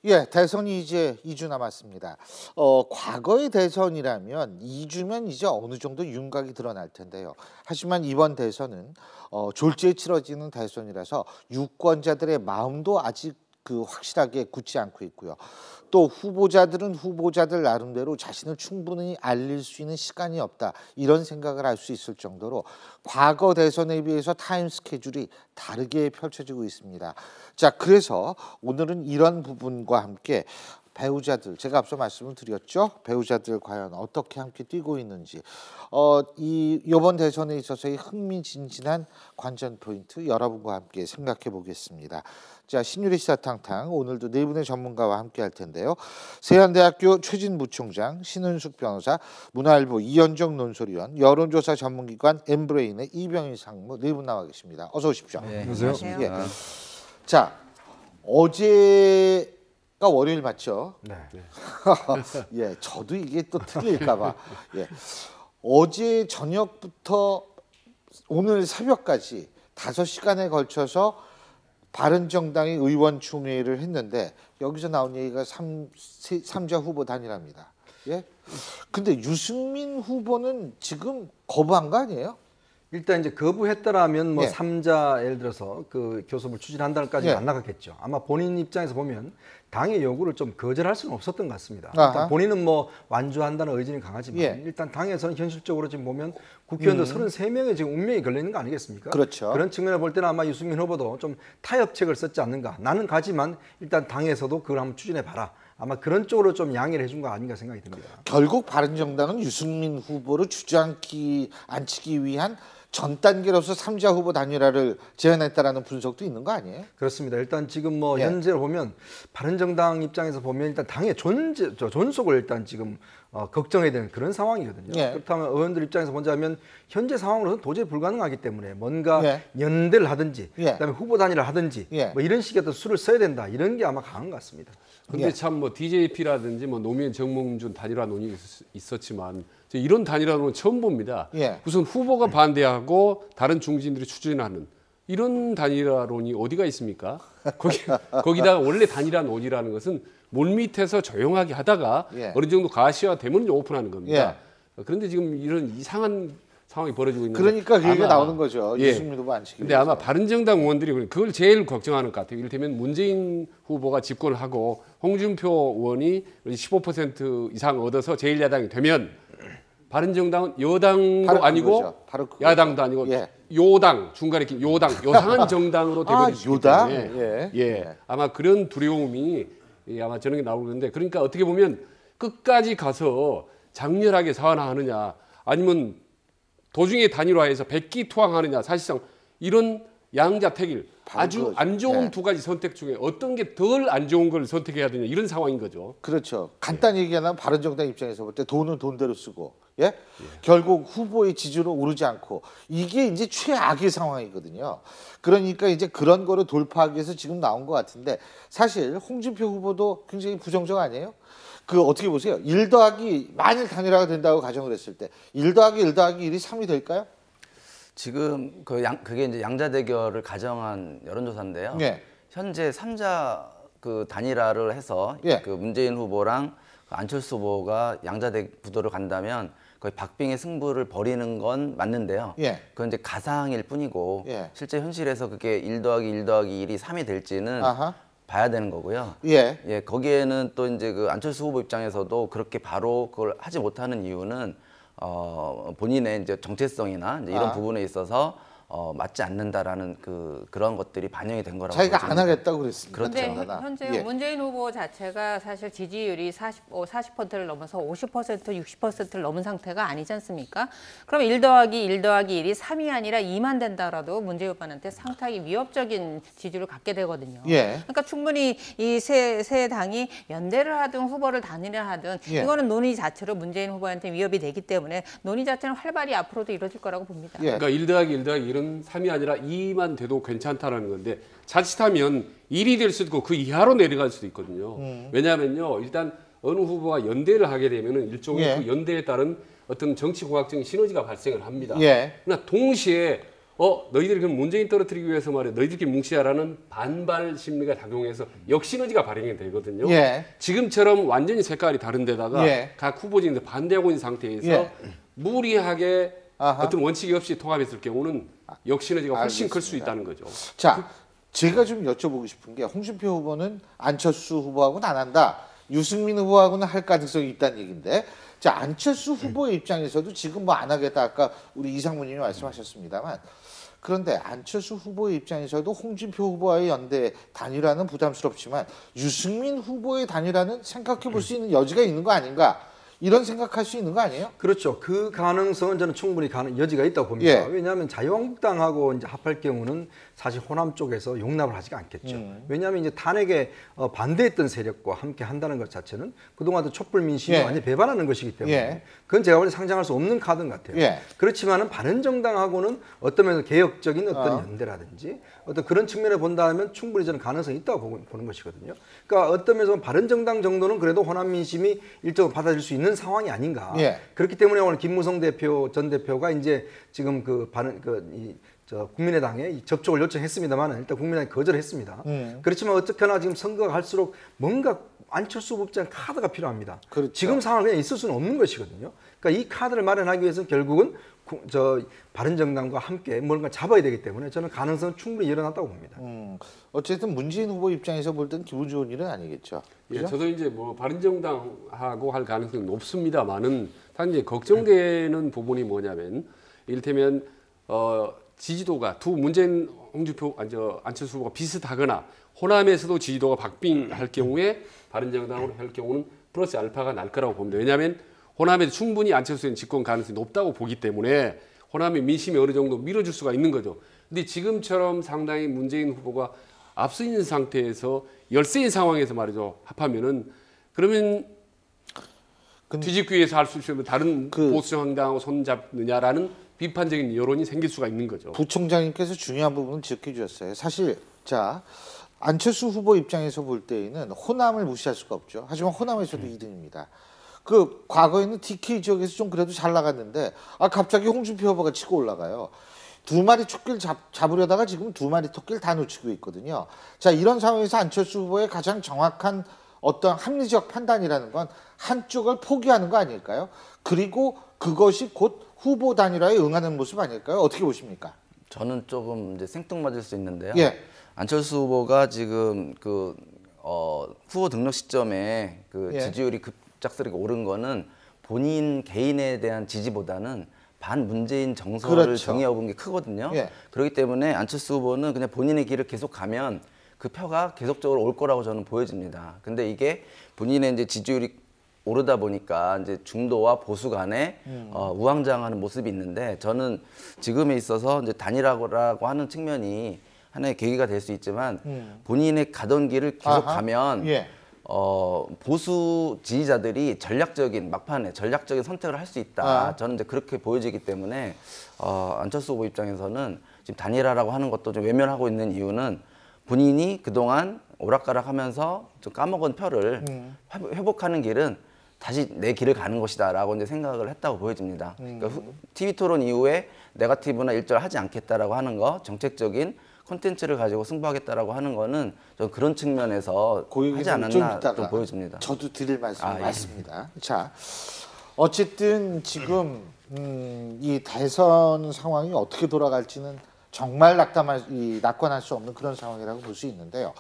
예, 대선이 이제 2주 남았습니다. 과거의 대선이라면 2주면 이제 어느 정도 윤곽이 드러날 텐데요. 하지만 이번 대선은 졸지에 치러지는 대선이라서 유권자들의 마음도 아직 확실하게 굳지 않고 있고요. 또 후보자들은 후보자들 나름대로 자신을 충분히 알릴 수 있는 시간이 없다, 이런 생각을 할 수 있을 정도로 과거 대선에 비해서 타임 스케줄이 다르게 펼쳐지고 있습니다. 자, 그래서 오늘은 이런 부분과 함께 배우자들, 제가 앞서 말씀을 드렸죠. 배우자들 과연 어떻게 함께 뛰고 있는지, 이번 대선에 있어서의 흥미진진한 관전 포인트 여러분과 함께 생각해 보겠습니다. 자, 신유리 시사탕탕 오늘도 네 분의 전문가와 함께 할 텐데요. 세한대학교 최진 부총장, 신은숙 변호사, 문화일보 이현정 논설위원, 여론조사 전문기관 엠브레인의 이병희 상무, 네 분 나와 계십니다. 어서 오십시오. 네, 안녕하세요. 예. 자, 어제가 월요일 맞죠? 네. 예, 저도 이게 또 틀릴까봐. 예, 어제 저녁부터 오늘 새벽까지 5시간에 걸쳐서 바른정당이 의원총회를 했는데 여기서 나온 얘기가 삼자 후보 단일화입니다. 예? 근데 유승민 후보는 지금 거부한 거 아니에요? 일단 이제 거부했더라면 뭐 예. 3자 예를 들어서 그 교섭을 추진한다는까지는 예. 안 나갔겠죠. 아마 본인 입장에서 보면 당의 요구를 좀 거절할 수는 없었던 것 같습니다. 아하. 일단 본인은 뭐 완주한다는 의지는 강하지만 예. 일단 당에서는 현실적으로 지금 보면 국회의원들 33명의 지금 운명이 걸려 있는 거 아니겠습니까? 그렇죠. 그런 측면을 볼 때는 아마 유승민 후보도 좀 타협책을 썼지 않는가. 나는 가지만 일단 당에서도 그걸 한번 추진해 봐라. 아마 그런 쪽으로 좀 양해를 해준 거 아닌가 생각이 듭니다. 결국 바른정당은 유승민 후보를 주저앉히기 위한 전 단계로서 3자 후보 단일화를 제안했다라는 분석도 있는 거 아니에요? 그렇습니다. 일단 지금 뭐 예. 현재로 보면 바른정당 입장에서 보면 일단 당의 존속을 일단 지금 걱정해야 되는 그런 상황이거든요. 예. 그렇다면 의원들 입장에서 본다면 현재 상황으로는 도저히 불가능하기 때문에 뭔가 예. 연대를 하든지 예. 그다음에 후보 단일을 하든지 예. 뭐 이런 식의 어떤 수를 써야 된다 이런 게 아마 강한 것 같습니다. 근데 예. 참 뭐 DJP라든지 뭐 노무현 정몽준 단일화 논의가 있었지만 이런 단일화는 처음 봅니다. 예. 무슨 후보가 반대하고 다른 중진들이 추진하는 이런 단일화론이 어디가 있습니까? 거기다가 원래 단일화 논의라는 것은 물밑에서 조용하게 하다가 예. 어느 정도 가시화되면 오픈하는 겁니다. 그런데 지금 이런 이상한 상황이 벌어지고 있는데 그러니까 그 얘기가 아마, 나오는 거죠. 예. 유승민 후보 앉히기 근데 위해서. 아마 바른정당 의원들이 그걸 제일 걱정하는 것 같아요. 이를테면 문재인 후보가 집권을 하고 홍준표 의원이 15% 이상 얻어서 제1야당이 되면 바른정당은 여당도 바로 아니고 그거죠. 바로 그거죠. 야당도 아니고 예. 요당, 중간에 낀 요상한 정당으로 되버릴 수 있기 요당? 때문에 예. 아마 그런 두려움이 아마 저는 나오는데, 그러니까 어떻게 보면 끝까지 가서 장렬하게 사안화하느냐 아니면 도중에 단일화해서 백기투항하느냐, 사실상 이런 양자택일, 아주 그거죠. 안 좋은 예. 두 가지 선택 중에 어떤 게 덜 안 좋은 걸 선택해야 되냐, 이런 상황인 거죠. 그렇죠. 간단히 얘기하면 바른정당 입장에서 볼 때 돈은 돈대로 쓰고, 예? 결국 후보의 지지로 오르지 않고, 이게 이제 최악의 상황이거든요. 그러니까 이제 그런 거를 돌파하기 위해서 지금 나온 것 같은데, 사실 홍준표 후보도 굉장히 부정적 아니에요? 어떻게 보세요? 1 더하기 만일 단일화가 된다고 가정을 했을 때 1 더하기 1 더하기 1이 3이 될까요? 지금 그게 이제 양자 대결을 가정한 여론조사인데요. 예. 현재 3자 단일화를 해서 예. 문재인 후보랑 안철수 후보가 양자 구도를 간다면 거의 박빙의 승부를 벌이는 건 맞는데요. 예. 그건 이제 가상일 뿐이고 예. 실제 현실에서 그게 1 더하기 1 더하기 1이 3이 될지는 아하. 봐야 되는 거고요. 예. 거기에는 또 이제 안철수 후보 입장에서도 그렇게 바로 그걸 하지 못하는 이유는 본인의 이제 정체성이나 이제 이런 부분에 있어서 맞지 않는다라는 그런 것들이 반영이 된 거라고 자기가 보여집니다. 안 하겠다고 그랬습니다. 그렇죠. 근데 현재 예. 문재인 후보 자체가 사실 지지율이 40%를 넘어서 50%, 60%를 넘은 상태가 아니지 않습니까? 그럼 1 더하기 1 더하기 1이 3이 아니라 2만 된다라도 문재인 후보한테 상당히 위협적인 지지를 갖게 되거든요. 예. 그러니까 충분히 이 세 당이 연대를 하든 후보를 단일화하든 예. 이거는 논의 자체로 문재인 후보한테 위협이 되기 때문에 논의 자체는 활발히 앞으로도 이루어질 거라고 봅니다. 예. 그러니까 1 더하기 1 더하기 1은 3이 아니라 2만 돼도 괜찮다라는 건데, 자칫하면 1이 될 수도 있고 그 이하로 내려갈 수도 있거든요. 왜냐하면요, 일단 어느 후보가 연대를 하게 되면은 일종의 예. 그 연대에 따른 어떤 정치공학적인 시너지가 발생을 합니다. 예. 그러나 동시에 너희들이 그럼 문재인 떨어뜨리기 위해서 말이야 너희들끼리 뭉치자라는 반발 심리가 작용해서 역시너지가 발행이 되거든요. 예. 지금처럼 완전히 색깔이 다른데다가 예. 각 후보진들 반대하고 있는 상태에서 예. 무리하게 아하. 어떤 원칙이 없이 통합했을 경우는 역시너지가 훨씬 클 수 알겠습니다. 있다는 거죠. 자, 제가 좀 여쭤보고 싶은 게 홍준표 후보는 안철수 후보하고는 안 한다. 유승민 후보하고는 할 가능성이 있다는 얘기인데, 자 안철수 후보의 입장에서도 지금 뭐 안 하겠다 아까 우리 이상무님이 말씀하셨습니다만, 그런데 안철수 후보의 입장에서도 홍준표 후보와의 연대 단일화는 부담스럽지만 유승민 후보의 단일화는 생각해 볼 수 있는 여지가 있는 거 아닌가, 이런 생각할 수 있는 거 아니에요? 그렇죠. 그 가능성은 저는 충분히 여지가 있다고 봅니다. 예. 왜냐하면 자유한국당하고 이제 합할 경우는 사실 호남 쪽에서 용납을 하지가 않겠죠. 왜냐하면 이제 탄핵에 반대했던 세력과 함께 한다는 것 자체는 그동안도 촛불 민심을 예. 완전히 배반하는 것이기 때문에 예. 그건 제가 볼 때 상장할 수 없는 카드인 것 같아요. 예. 그렇지만은 바른정당하고는 어떤 면에서 개혁적인 어떤 연대라든지 어떤 그런 측면을 본다면 충분히 저는 가능성이 있다고 보는 것이거든요. 그러니까 어떤 면에서 바른정당 정도는 그래도 호남 민심이 일정을 받아들일 수 있는 상황이 아닌가. 예. 그렇기 때문에 오늘 김무성 전 대표가 이제 지금 국민의당에 접촉을 요청했습니다만 일단 국민의당이 거절했습니다. 그렇지만 어떻게나 지금 선거가 갈수록 뭔가 안철수 후보 입장 카드가 필요합니다. 그렇죠. 지금 상황 그냥 있을 수는 없는 것이거든요. 그러니까 이 카드를 마련하기 위해서는 결국은 바른정당과 함께 뭔가 잡아야 되기 때문에 저는 가능성은 충분히 일어났다고 봅니다. 어쨌든 문재인 후보 입장에서 볼 때는 기분 좋은 일은 아니겠죠. 예, 그죠? 저도 이제 뭐 바른정당하고 할 가능성이 높습니다만은 단 이제 걱정되는 부분이 뭐냐면 이를테면 지지도가 두 문재인 안철수 후보가 비슷하거나 호남에서도 지지도가 박빙할 경우에 바른정당으로 할 경우는 플러스 알파가 날 거라고 봅니다. 왜냐하면 호남에도 충분히 안철수의 집권 가능성이 높다고 보기 때문에 호남의 민심이 어느 정도 밀어줄 수가 있는 거죠. 근데 지금처럼 상당히 문재인 후보가 앞서 있는 상태에서 열세인 상황에서 말이죠. 합하면은 그러면 뒤집기 위해서 할 수 있으면 다른 보수 정당하고 손잡느냐라는 비판적인 여론이 생길 수가 있는 거죠. 부총장님께서 중요한 부분을 지적해 주셨어요. 사실 자 안철수 후보 입장에서 볼 때에는 호남을 무시할 수가 없죠. 하지만 호남에서도 2등입니다. 그 과거에는 DK 지역에서 좀 그래도 잘 나갔는데 갑자기 홍준표 후보가 치고 올라가요. 두 마리 토끼를 잡으려다가 지금 두 마리 토끼를 다 놓치고 있거든요. 자 이런 상황에서 안철수 후보의 가장 정확한 어떤 합리적 판단이라는 건 한쪽을 포기하는 거 아닐까요? 그리고 그것이 곧 후보 단일화에 응하는 모습 아닐까요? 어떻게 보십니까? 저는 조금 이제 생뚱맞을 수 있는데요. 예. 안철수 후보가 지금 후보 등록 시점에 예. 지지율이 급작스럽게 오른 거는 본인 개인에 대한 지지보다는 반문재인 정서를 그렇죠. 정의해본 게 크거든요. 예. 그렇기 때문에 안철수 후보는 그냥 본인의 길을 계속 가면 그 표가 계속적으로 올 거라고 저는 보여집니다. 근데 이게 본인의 이제 지지율이 오르다 보니까 이제 중도와 보수 간에 우왕좌왕하는 모습이 있는데 저는 지금에 있어서 이제 단일화라고 하는 측면이 하나의 계기가 될 수 있지만 본인의 가던 길을 계속 가면 예. 보수 지지자들이 막판에 전략적인 선택을 할 수 있다. 저는 이제 그렇게 보여지기 때문에 안철수 후보 입장에서는 지금 단일화라고 하는 것도 좀 외면하고 있는 이유는 본인이 그동안 오락가락하면서 좀 까먹은 표를 회복하는 길은 다시 내 길을 가는 것이다라고 이제 생각을 했다고 보여집니다. 그러니까 TV 토론 이후에 네거티브나 일절 하지 않겠다라고 하는 거, 정책적인 콘텐츠를 가지고 승부하겠다라고 하는 거는 좀 그런 측면에서 하지 않았나 좀 보여집니다. 저도 드릴 말씀이 예. 맞습니다. 자, 어쨌든 지금 이 대선 상황이 어떻게 돌아갈지는 정말 낙관할 수 없는 그런 상황이라고 볼 수 있는데요.